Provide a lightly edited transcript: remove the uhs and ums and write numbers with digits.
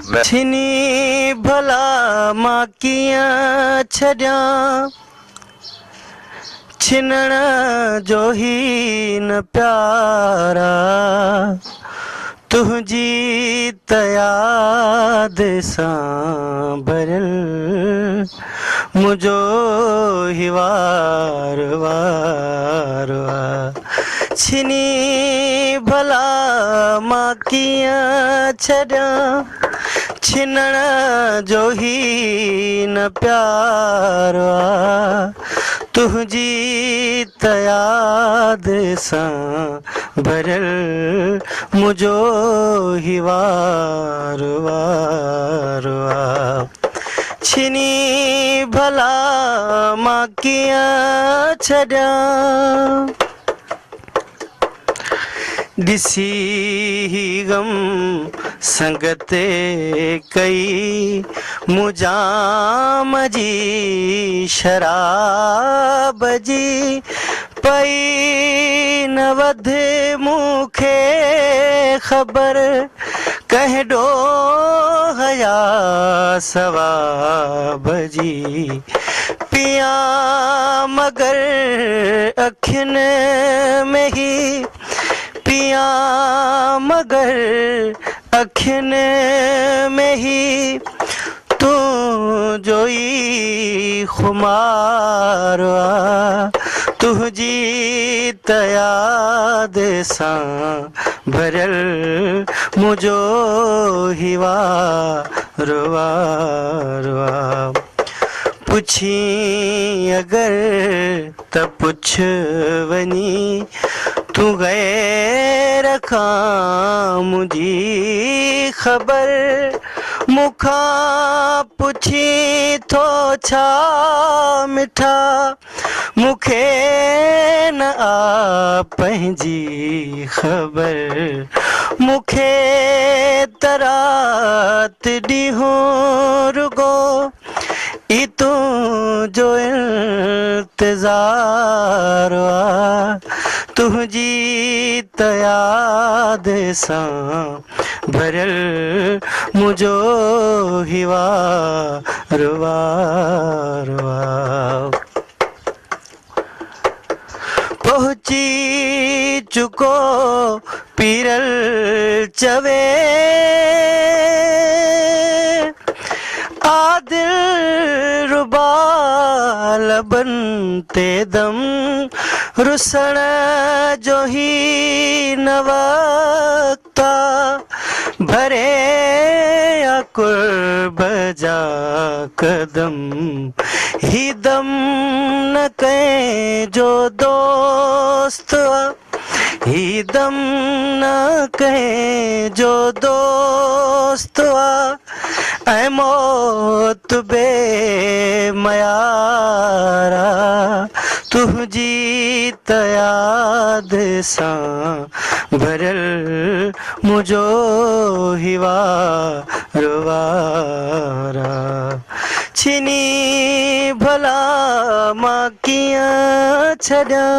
छिनी भला मां कीअं छॾियां छिनण जो ही न प्यारा तुंहिंजी त याद सां भरियल मुंहिंजो ही वार वार छिनी भला मां कीअं छॾियां छिनण जो ही न प्यार तुंहिंजी त याद सां भरियल मुंहिंजो ही वार वार छिनी भला मां कीअं छॾियां ॾिसी ही गम संगत कई मुजाम जी शराब जी पई न वधे मूंखे ख़बर कहिड़ो हया सवाब जी पिया मगर अखियुनि में ही पिया मगर अखियुनि में ही तूं जो ई खुमार तुंहिंजी त याद सां भरियल मुंहिंजो ही वार वार पुछी अगर त पुछ वञी तूं गैर खां मुंहिंजी ख़बर मूंखां पुछी थो छा मिठा मूंखे न आ पंहिंजी ख़बर मूंखे त राति ॾींहुं रुगो ई तुंहिंजो इंतज़ार तुंहिंजी त याद सां भरियल मुंहिंजो ही वार वार पहुची चुको पीरल चवे आदिल रुबा लबन ते दम रुसण जो ही न वक्ता भरे या कुर्ब जा कदम ही दम न कहीं जो दोस्त ही दम न कहीं जो दोस्त ऐ मौत बे मयारा तुंहिंजी त याद सां भरियल मुंहिंजो ही वार वार छिनी भला मां कीअं छॾियां